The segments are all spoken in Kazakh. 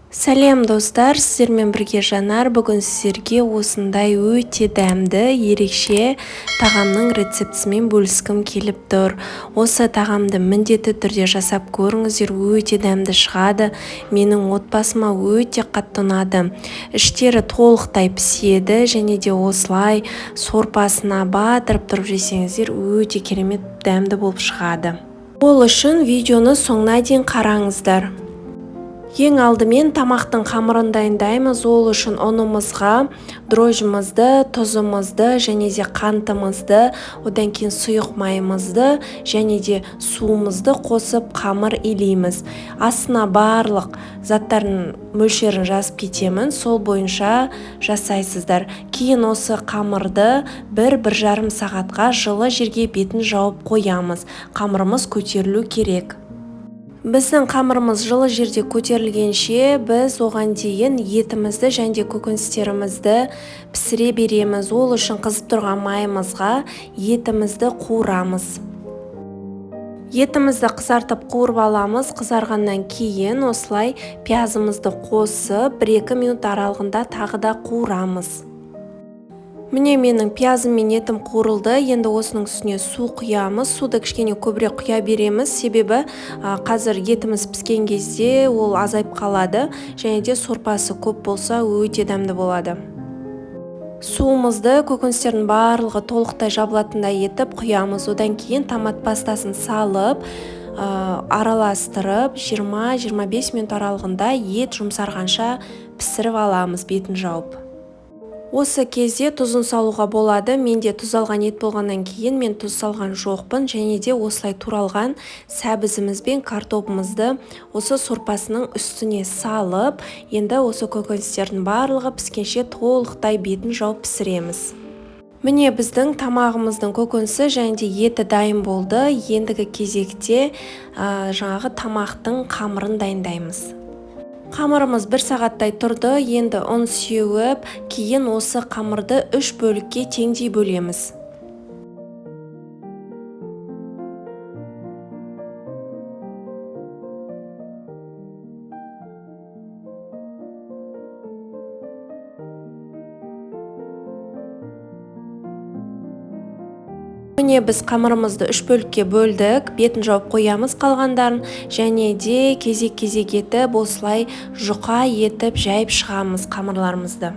Сәлем достар, сіздермен бірге Жанар. Бүгін сіздерге осындай өте дәмді, ерекше тағамның рецептісімен бөліскім келіп тұр. Осы тағамды міндетті түрде жасап көріңіздер, өте дәмді шығады. Менің отбасыма өте қатты ұнады. Іштері толықтай піседі және де осылай сорпасына батырып тұрып жесеңіздер, өте керемет дәмді болып шығады. Ол үшін видеоны соңына дейін қараңыздар. Ең алдымен тамақтың қамырын дайындаймыз. Ол үшін ұнымызға дрожжымызды, тұзымызды және де қантымызды, одан кейін сұйық майымызды және де суымызды қосып қамыр илейміз. Астына барлық заттардың мөлшерін жазып кетемін, сол бойынша жасайсыздар. Кейін осы қамырды 1-1,5 сағатқа жылы жерге бетін жауып қоямыз. Қамырымыз көтерілу керек. Біздің қамырымыз жылы жерде көтерілгенше біз оған дейін етімізді және көкөністерімізді пісіре береміз. Ол үшін қызып тұрған майымызға етімізді қуырамыз. Етімізді қызартып қуырып аламыз. Қызарғаннан кейін осылай пиязымызды қосып 1-2 минут аралығында тағы да қуырамыз. Міне менің пиязым мен етім қуырылды. Енді осының үстіне су құямыз. Суды кішкене көбірек құя береміз. Себебі қазір етіміз піскен кезде ол азайып қалады. Және де сорпасы көп болса өте дәмді болады. Суымызды көкөністердің барлығы толықтай жабылатындай етіп құямыз. Одан кейін томат пастасын салып, араластырып 20-25 минут аралығында ет жұмсарғанша пісіріп аламыз, бетін жауып. Осы кезде тұзын салуға болады. Менде тұз алған ет болғаннан кейін мен тұз салған жоқпын. Және де осылай туралған сәбізіміз бен картопымызды осы сорпасының үстіне салып, енді осы көкөністердің барлығы піскенше толықтай бетін жауып пісіреміз. Міне біздің тамағымыздың көкөнісі және де еті дайын болды. Ендігі кезекте жаңағы тамақтың қамырын дайындаймыз. Қамырымыз 1 сағаттай тұрды. Енді ұн сеуіп, кейін осы қамырды 3 бөлікке теңдей бөлеміз. Міне біз қамырымызды 3 бөлікке бөлдік, бетін жауып қоямыз қалғандарын, және де кезек-кезек етіп осылай жұқа етіп жайып шығамыз қамырларымызды.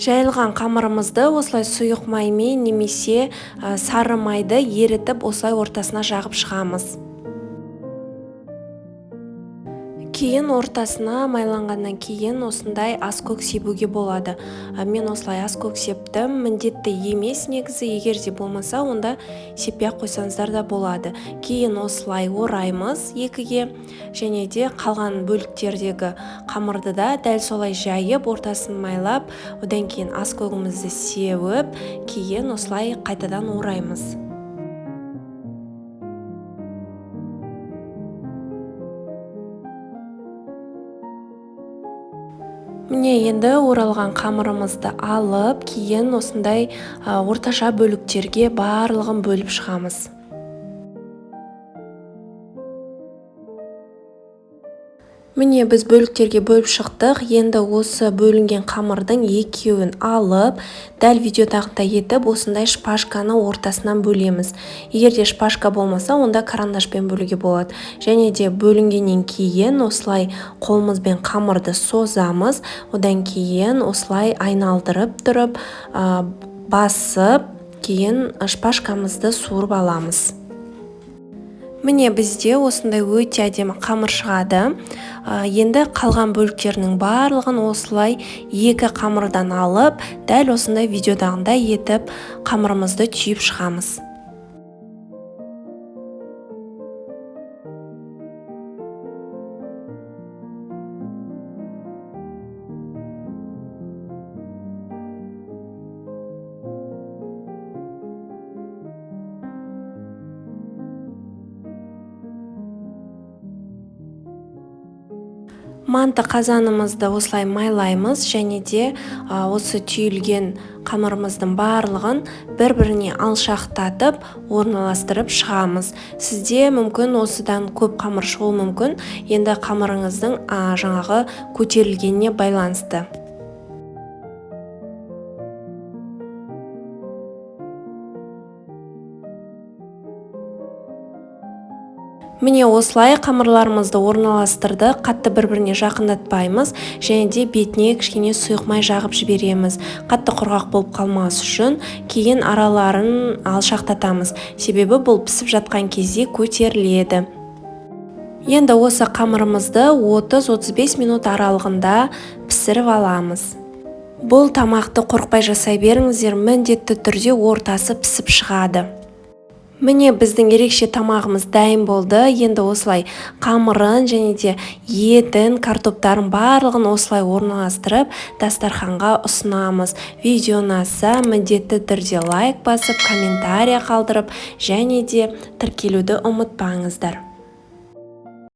Жайылған қамырымызды осылай сұйық маймен немесе сары майды ерітіп осылай ортасына жағып шығамыз. Кейін ортасына майланғаннан кейін осындай аскөк себуге болады. Мен осылай аскөк септім. Міндетті емес негізі, егер де болмаса, онда сеппей қойсаңыздар да болады. Кейін осылай ораймыз екіге, және де қалған бөліктердегі қамырды да дәл солай жайып, ортасын майлап, одан кейін аскөгімізді сеуіп, кейін осылай қайтадан ораймыз. Міне енді оралған қамырымызды алып, кейін осындай орташа бөліктерге барлығын бөліп шығамыз. Міне біз бөліктерге бөліп шықтық. Енді осы бөлінген қамырдың екеуін алып, дәл видеодағыдай етіп, осындай шпажканы ортасынан бөлеміз. Егер де шпажка болмаса, онда карандашпен бөлуге болады. Және де бөлінгеннен кейін осылай қолымызбен қамырды созамыз. Одан кейін осылай айналдырып тұрып, басып, кейін шпажкамызды суырып аламыз. Міне бізде осындай өте әдемі қамыр шығады. Енді қалған бөліктерінің барлығын осылай екі қамырдан алып, дәл осындай видеодағындай етіп қамырымызды түйіп шығамыз. Манты қазанымызды осылай майлаймыз және де осы түйілген қамырымыздың барлығын бір-біріне алшақтатып орналастырып шығамыз. Сізде мүмкін осыдан көп қамыр шығуы мүмкін, енді қамырыңыздың жаңағы көтерілгеніне байланысты. Міне осылай қамырларымызды орналастырды, қатты бір-біріне жақындатпаймыз және де бетіне кішкене сұйық май жағып жібереміз. Қатты құрғақ болып қалмас үшін кейін араларын алшақтатамыз. Себебі бұл пісіп жатқан кезде көтеріледі. Енді осы қамырымызды 30-35 минут аралығында пісіріп аламыз. Бұл тамақты қорықпай жасай беріңіздер, міндетті түрде ортасы пісіп шығады. Міне біздің ерекше тамағымыз дайын болды. Енді осылай қамырын және де етін, картоптарын барлығын осылай орналастырып дастарханға ұсынамыз. Видео ұнаса міндетті түрде лайк басып, комментария қалдырып және де тіркелуді ұмытпаңыздар.